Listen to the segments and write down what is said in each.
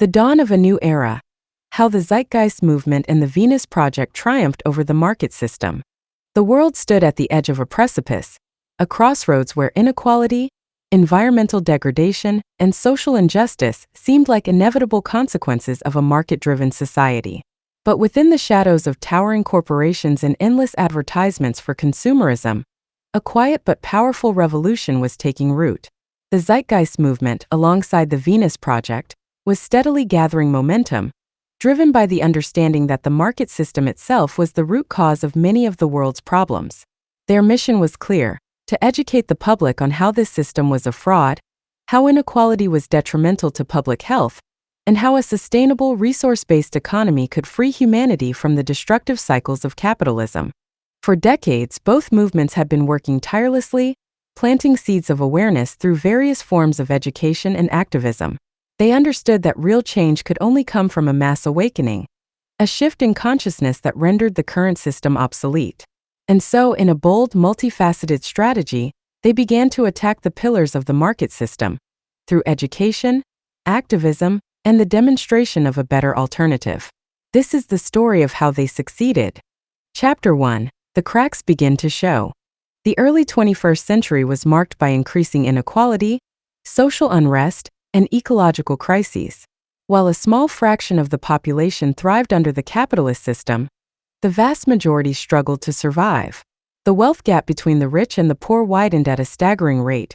The dawn of a new era. How the Zeitgeist movement and the Venus Project triumphed over the market system. The world stood at the edge of a precipice, a crossroads where inequality, environmental degradation, and social injustice seemed like inevitable consequences of a market-driven society. But within the shadows of towering corporations and endless advertisements for consumerism, a quiet but powerful revolution was taking root. The Zeitgeist movement, alongside the Venus Project, was steadily gathering momentum, driven by the understanding that the market system itself was the root cause of many of the world's problems. Their mission was clear: to educate the public on how this system was a fraud, how inequality was detrimental to public health, and how a sustainable, resource-based economy could free humanity from the destructive cycles of capitalism. For decades, both movements had been working tirelessly, planting seeds of awareness through various forms of education and activism. They understood that real change could only come from a mass awakening, a shift in consciousness that rendered the current system obsolete. And so, in a bold, multifaceted strategy, they began to attack the pillars of the market system through education, activism, and the demonstration of a better alternative. This is the story of how they succeeded. Chapter 1. The cracks begin to show. The early 21st century was marked by increasing inequality, social unrest, and ecological crises. While a small fraction of the population thrived under the capitalist system, the vast majority struggled to survive. The wealth gap between the rich and the poor widened at a staggering rate,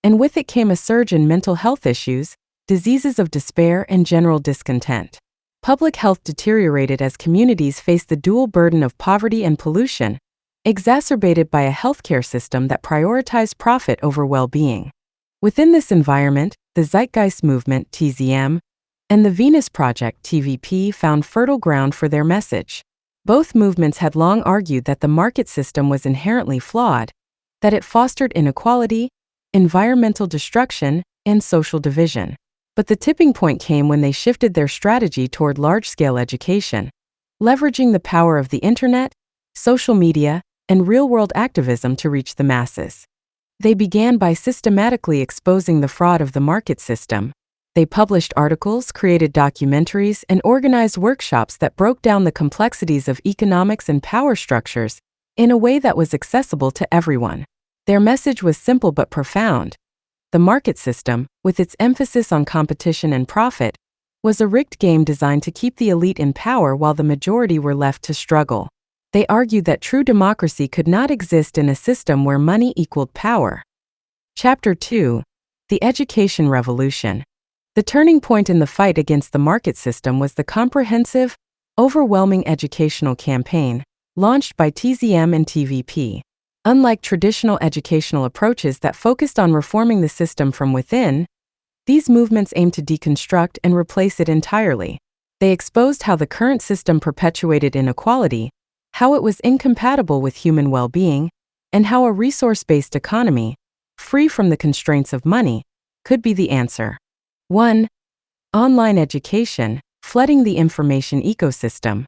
and with it came a surge in mental health issues, diseases of despair, and general discontent. Public health deteriorated as communities faced the dual burden of poverty and pollution, exacerbated by a healthcare system that prioritized profit over well-being. Within this environment, the Zeitgeist movement, TZM, and the Venus Project, TVP, found fertile ground for their message. Both movements had long argued that the market system was inherently flawed, that it fostered inequality, environmental destruction, and social division. But the tipping point came when they shifted their strategy toward large-scale education, leveraging the power of the internet, social media, and real-world activism to reach the masses. They began by systematically exposing the fraud of the market system. They published articles, created documentaries, and organized workshops that broke down the complexities of economics and power structures in a way that was accessible to everyone. Their message was simple but profound. The market system, with its emphasis on competition and profit, was a rigged game designed to keep the elite in power while the majority were left to struggle. They argued that true democracy could not exist in a system where money equaled power. Chapter 2. The Education Revolution. The turning point in the fight against the market system was the comprehensive, overwhelming educational campaign launched by TZM and TVP. Unlike traditional educational approaches that focused on reforming the system from within, these movements aimed to deconstruct and replace it entirely. They exposed how the current system perpetuated inequality, how it was incompatible with human well-being, and how a resource-based economy, free from the constraints of money, could be the answer. 1. Online education, flooding the information ecosystem.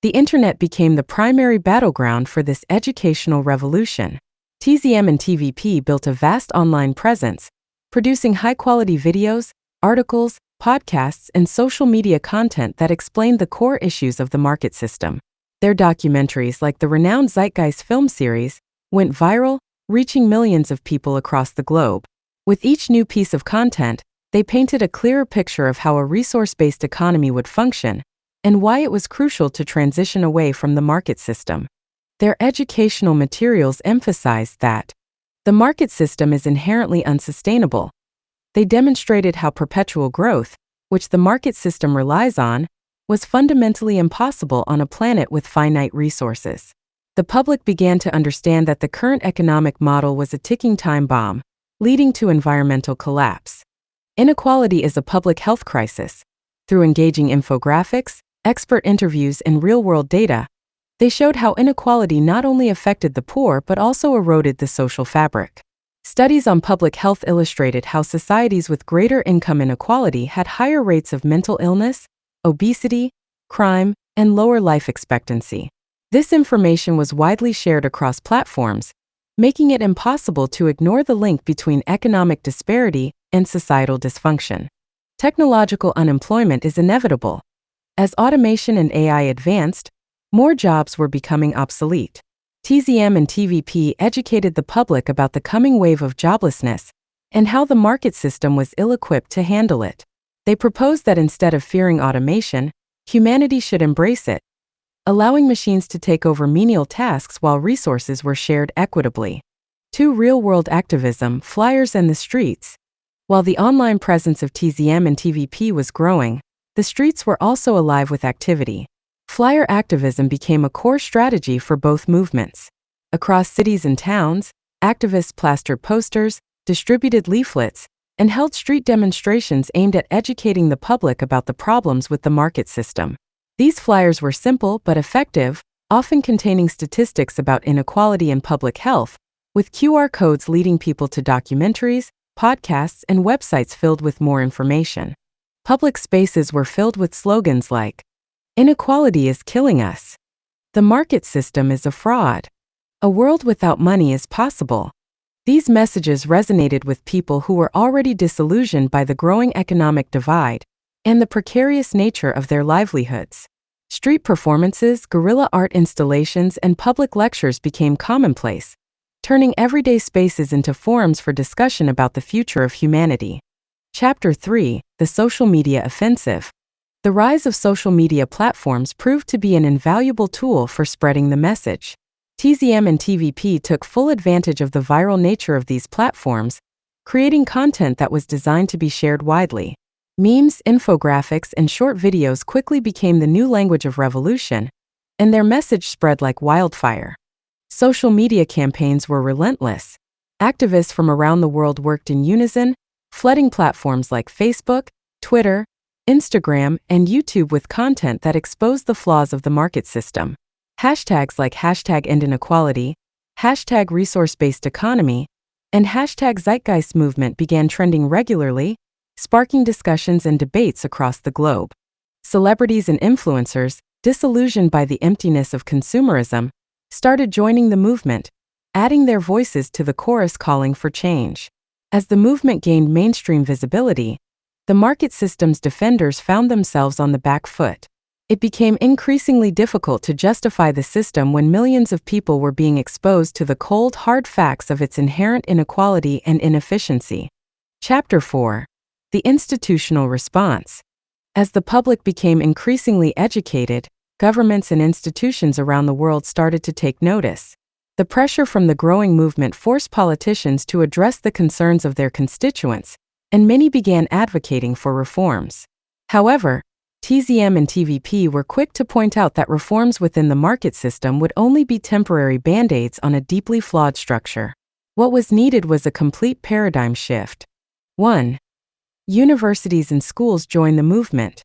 The internet became the primary battleground for this educational revolution. TZM and TVP built a vast online presence, producing high-quality videos, articles, podcasts, and social media content that explained the core issues of the market system. Their documentaries, like the renowned Zeitgeist film series, went viral, reaching millions of people across the globe. With each new piece of content, they painted a clearer picture of how a resource-based economy would function and why it was crucial to transition away from the market system. Their educational materials emphasized that the market system is inherently unsustainable. They demonstrated how perpetual growth, which the market system relies on, was fundamentally impossible on a planet with finite resources. The public began to understand that the current economic model was a ticking time bomb, leading to environmental collapse. Inequality is a public health crisis. Through engaging infographics, expert interviews, and real-world data, they showed how inequality not only affected the poor but also eroded the social fabric. Studies on public health illustrated how societies with greater income inequality had higher rates of mental illness, obesity, crime, and lower life expectancy. This information was widely shared across platforms, making it impossible to ignore the link between economic disparity and societal dysfunction. Technological unemployment is inevitable. As automation and AI advanced, more jobs were becoming obsolete. TZM and TVP educated the public about the coming wave of joblessness and how the market system was ill-equipped to handle it. They proposed that instead of fearing automation, humanity should embrace it, allowing machines to take over menial tasks while resources were shared equitably. 2. Real-world activism, flyers and the streets. While the online presence of TZM and TVP was growing, the streets were also alive with activity. Flyer activism became a core strategy for both movements. Across cities and towns, activists plastered posters, distributed leaflets, and held street demonstrations aimed at educating the public about the problems with the market system. These flyers were simple but effective, often containing statistics about inequality and public health, with QR codes leading people to documentaries, podcasts, and websites filled with more information. Public spaces were filled with slogans like, "Inequality is killing us," "The market system is a fraud," "A world without money is possible." These messages resonated with people who were already disillusioned by the growing economic divide and the precarious nature of their livelihoods. Street performances, guerrilla art installations, and public lectures became commonplace, turning everyday spaces into forums for discussion about the future of humanity. Chapter 3: The Social Media Offensive. The rise of social media platforms proved to be an invaluable tool for spreading the message. TZM and TVP took full advantage of the viral nature of these platforms, creating content that was designed to be shared widely. Memes, infographics, and short videos quickly became the new language of revolution, and their message spread like wildfire. Social media campaigns were relentless. Activists from around the world worked in unison, flooding platforms like Facebook, Twitter, Instagram, and YouTube with content that exposed the flaws of the market system. Hashtags like #EndInequality, #Resource-Based Economy, and #Zeitgeist movement began trending regularly, sparking discussions and debates across the globe. Celebrities and influencers, disillusioned by the emptiness of consumerism, started joining the movement, adding their voices to the chorus calling for change. As the movement gained mainstream visibility, the market system's defenders found themselves on the back foot. It became increasingly difficult to justify the system when millions of people were being exposed to the cold, hard facts of its inherent inequality and inefficiency. Chapter 4: The Institutional Response. As the public became increasingly educated, governments and institutions around the world started to take notice. The pressure from the growing movement forced politicians to address the concerns of their constituents, and many began advocating for reforms. However, TZM and TVP were quick to point out that reforms within the market system would only be temporary band-aids on a deeply flawed structure. What was needed was a complete paradigm shift. 1. Universities and schools joined the movement.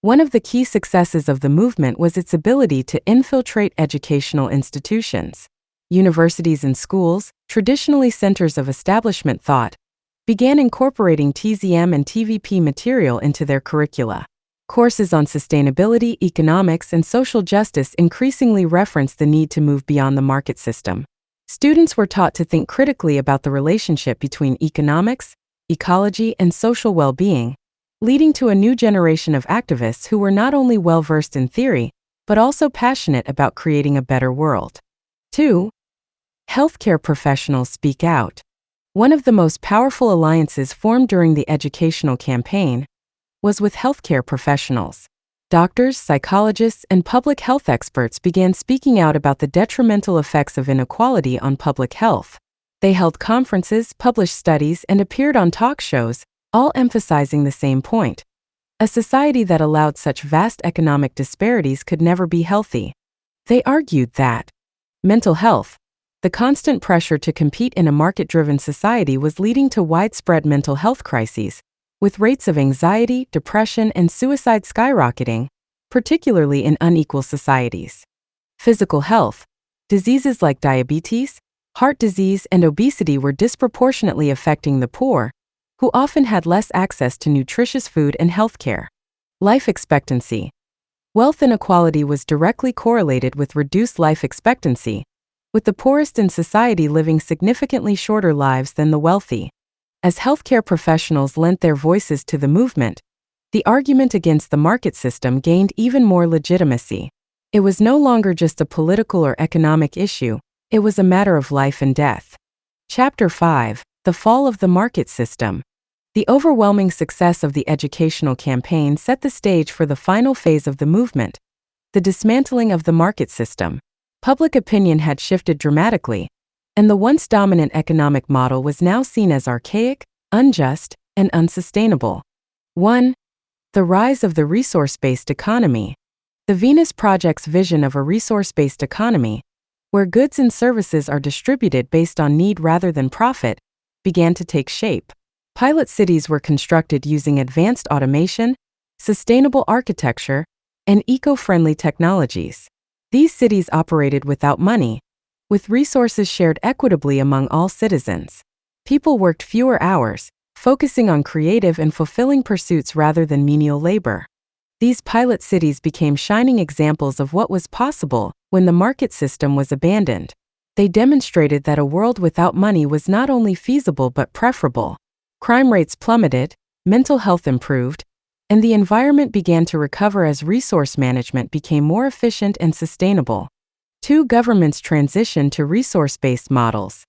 One of the key successes of the movement was its ability to infiltrate educational institutions. Universities and schools, traditionally centers of establishment thought, began incorporating TZM and TVP material into their curricula. Courses on sustainability, economics, and social justice increasingly referenced the need to move beyond the market system. Students were taught to think critically about the relationship between economics, ecology, and social well-being, leading to a new generation of activists who were not only well-versed in theory, but also passionate about creating a better world. 2. Healthcare professionals speak out. One of the most powerful alliances formed during the educational campaign was with healthcare professionals. Doctors, psychologists, and public health experts began speaking out about the detrimental effects of inequality on public health. They held conferences, published studies, and appeared on talk shows, all emphasizing the same point. A society that allowed such vast economic disparities could never be healthy. They argued that mental health, the constant pressure to compete in a market-driven society, was leading to widespread mental health crises, with rates of anxiety, depression, and suicide skyrocketing, particularly in unequal societies. Physical health, diseases like diabetes, heart disease, and obesity were disproportionately affecting the poor, who often had less access to nutritious food and healthcare. Life expectancy. Wealth inequality was directly correlated with reduced life expectancy, with the poorest in society living significantly shorter lives than the wealthy. As healthcare professionals lent their voices to the movement, The argument against the market system gained even more legitimacy. It was no longer just a political or economic issue, it was a matter of life and death. Chapter 5: The Fall of the Market System. The overwhelming success of the educational campaign set the stage for the final phase of the movement, the dismantling of the market system. Public opinion had shifted dramatically, and the once dominant economic model was now seen as archaic, unjust, and unsustainable. 1. The rise of the resource-based economy. The Venus Project's vision of a resource-based economy, where goods and services are distributed based on need rather than profit, began to take shape. Pilot cities were constructed using advanced automation, sustainable architecture, and eco-friendly technologies. These cities operated without money, with resources shared equitably among all citizens. People worked fewer hours, focusing on creative and fulfilling pursuits rather than menial labor. These pilot cities became shining examples of what was possible when the market system was abandoned. They demonstrated that a world without money was not only feasible but preferable. Crime rates plummeted, mental health improved, and the environment began to recover as resource management became more efficient and sustainable. 2. Governments transitioned to resource-based models.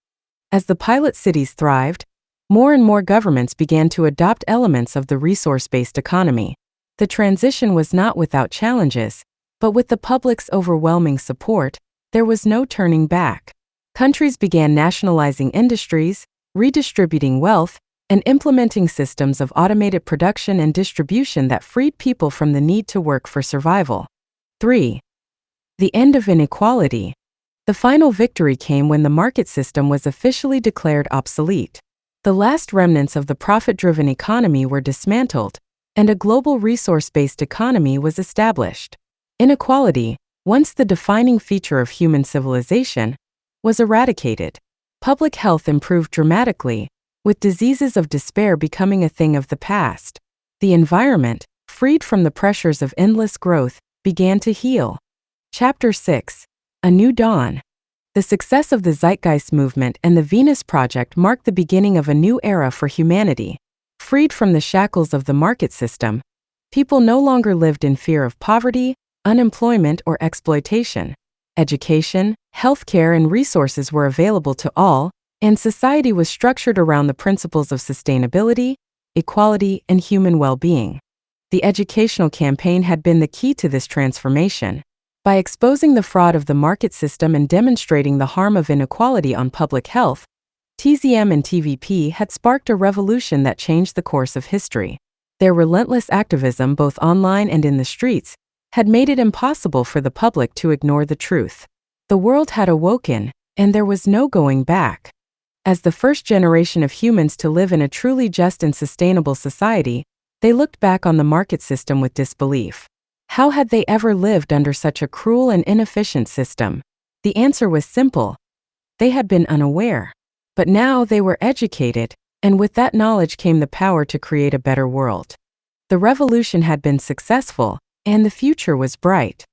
As the pilot cities thrived, more and more governments began to adopt elements of the resource-based economy. The transition was not without challenges, but with the public's overwhelming support, there was no turning back. Countries began nationalizing industries, redistributing wealth, and implementing systems of automated production and distribution that freed people from the need to work for survival. 3. The end of inequality. The final victory came when the market system was officially declared obsolete. The last remnants of the profit-driven economy were dismantled, and a global resource-based economy was established. Inequality, once the defining feature of human civilization, was eradicated. Public health improved dramatically, with diseases of despair becoming a thing of the past. The environment, freed from the pressures of endless growth, began to heal. Chapter 6: A New Dawn. The success of the Zeitgeist movement and the Venus Project marked the beginning of a new era for humanity. Freed from the shackles of the market system, people no longer lived in fear of poverty, unemployment, or exploitation. Education, healthcare, and resources were available to all, and society was structured around the principles of sustainability, equality, and human well-being. The educational campaign had been the key to this transformation. By exposing the fraud of the market system and demonstrating the harm of inequality on public health, TZM and TVP had sparked a revolution that changed the course of history. Their relentless activism, both online and in the streets, had made it impossible for the public to ignore the truth. The world had awoken, and there was no going back. As the first generation of humans to live in a truly just and sustainable society, they looked back on the market system with disbelief. How had they ever lived under such a cruel and inefficient system? The answer was simple: they had been unaware. But now they were educated, and with that knowledge came the power to create a better world. The revolution had been successful, and the future was bright.